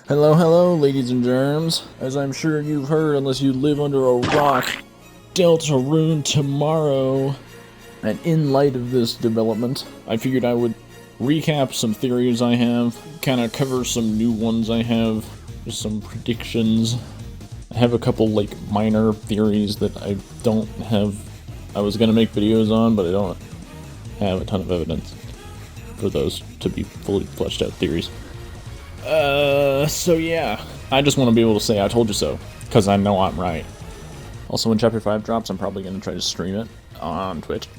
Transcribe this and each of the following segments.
Hello, hello, ladies and germs. As I'm sure you've heard, unless you live under a rock, Deltarune tomorrow. And in light of this development, I figured I would recap some theories I have, kind of cover some new ones I have, just some predictions. I have a couple, minor theories that I don't have. I was gonna make videos on, but I don't have a ton of evidence for those to be fully fleshed out theories. So yeah, I just want to be able to say I told you so, because I know I'm right. Also, when Chapter 5 drops, I'm probably going to try to stream it on Twitch.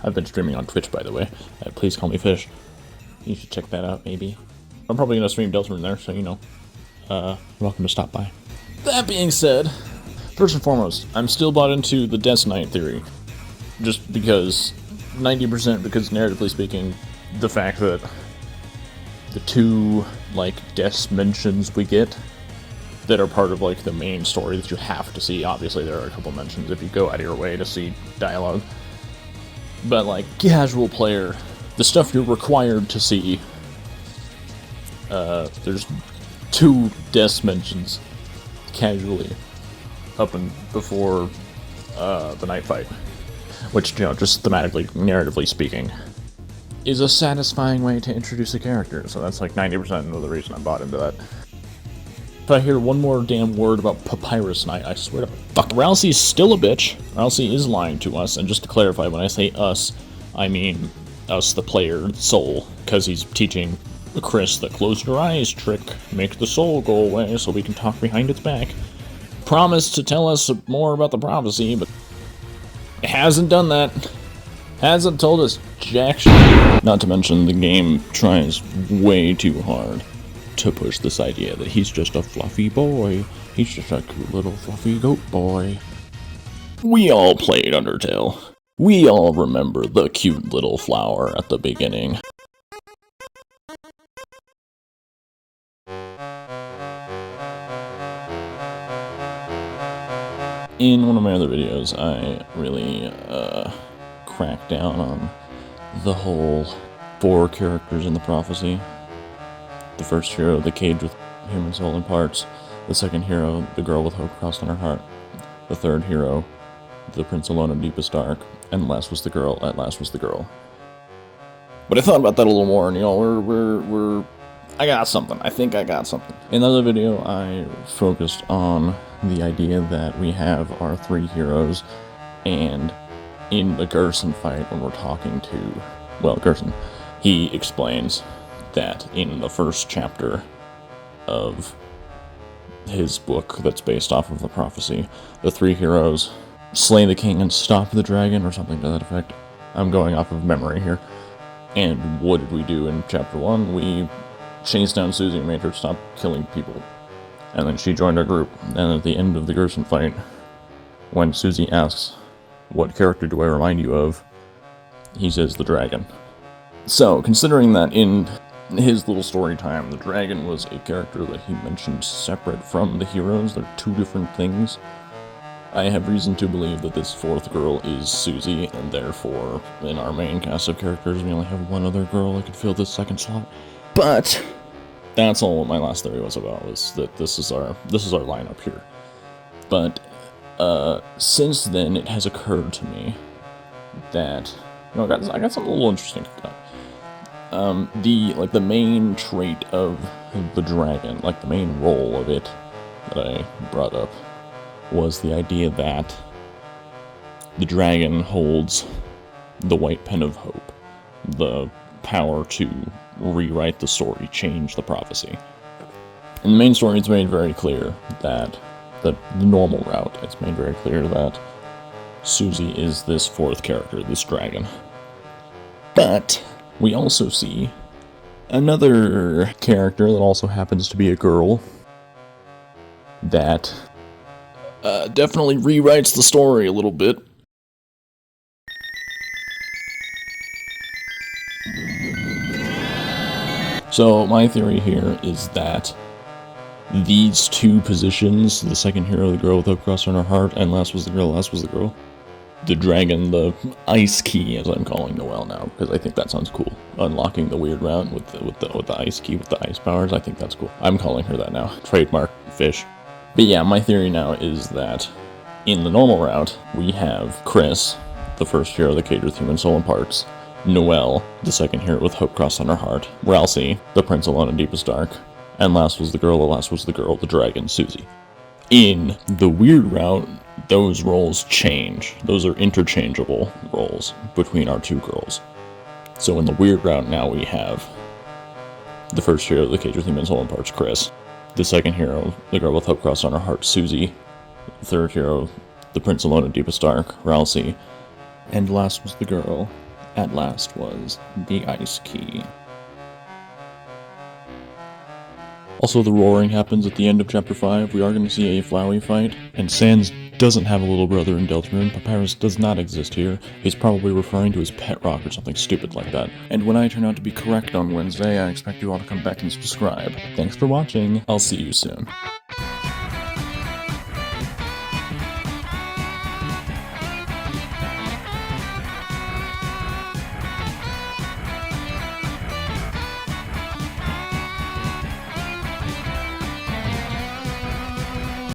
I've been streaming on Twitch, by the way. Please call me Fish. You should check that out, maybe. I'm probably going to stream Deltarune there, so you know. You're welcome to stop by. That being said, first and foremost, I'm still bought into the Death Knight theory. Just because, 90% because narratively speaking, the fact that the two, death mentions we get that are part of, the main story that you have to see. Obviously, there are a couple mentions if you go out of your way to see dialogue. But, casual player, the stuff you're required to see, there's two death mentions casually up and before the night fight. Which, just thematically, narratively speaking, is a satisfying way to introduce a character, so that's 90% of the reason I bought into that. If I hear one more damn word about Papyrus Knight, I swear to fuck, Ralsei's still a bitch. Ralsei is lying to us, and just to clarify, when I say us, I mean us, the player, soul, because he's teaching Chris the close your eyes trick, make the soul go away so we can talk behind its back. Promised to tell us more about the prophecy, but it hasn't done that. Hasn't told us jack shit. Not to mention, the game tries way too hard to push this idea that he's just a fluffy boy. He's just a cute little fluffy goat boy. We all played Undertale. We all remember the cute little flower at the beginning. In one of my other videos, I really, crack down on the whole 4 characters in the prophecy. The first hero, the cage with human soul in parts. The second hero, the girl with hope crossed on her heart. The third hero, the prince alone in deepest dark. And last was the girl, at last was the girl. But I thought about that a little more, and I got something. I think I got something. In the other video, I focused on the idea that we have our 3 heroes, and in the Gerson fight, when we're talking to, Gerson, he explains that in the first chapter of his book that's based off of the prophecy, the 3 heroes slay the king and stop the dragon, or something to that effect. I'm going off of memory here. And what did we do in chapter 1? We chased down Susie and made her stop killing people. And then she joined our group. And at the end of the Gerson fight, when Susie asks, "What character do I remind you of?" he says, "The dragon." So, considering that in his little story time, the dragon was a character that he mentioned separate from the heroes, they're 2 different things, I have reason to believe that this 4th girl is Susie, and therefore, in our main cast of characters, we only have 1 other girl that could fill this 2nd slot. But that's all what my last theory was about, was that this is our lineup here. But since then, it has occurred to me that, I got something a little interesting. The main trait of the dragon, the main role of it that I brought up, was the idea that the dragon holds the white pen of hope, the power to rewrite the story, change the prophecy. In the main story, it's made very clear that the normal route, it's made very clear that Susie is this 4th character, this dragon. But we also see another character that also happens to be a girl that definitely rewrites the story a little bit. So my theory here is that these 2 positions, the second hero, the girl with hope crossed on her heart, and last was the girl, the dragon, the ice key, as I'm calling Noelle now, because I think that sounds cool. Unlocking the weird route with the ice key, with the ice powers, I think that's cool. I'm calling her that now. Trademark fish. But yeah, my theory now is that in the normal route, we have Chris, the first hero of the Cage with Human Soul and Parts, Noelle, the second hero with Hope Crossed on her heart, Ralsei, the Prince alone in Deepest Dark, and last was the girl, the dragon, Susie. In the weird route, those roles change. Those are interchangeable roles between our two girls. So in the weird route now we have the first hero of the Cage with Human Soul and Parts, Chris, the second hero, the girl with Hope Crossed on her heart, Susie, the third hero, the Prince alone in Deepest Dark, Ralsei, and last was the girl. At last was the ice key. Also, the roaring happens at the end of Chapter 5. We are going to see a Flowey fight, and Sans doesn't have a little brother in Deltarune. Papyrus does not exist here. He's probably referring to his pet rock or something stupid like that. And when I turn out to be correct on Wednesday, I expect you all to come back and subscribe. Thanks for watching. I'll see you soon.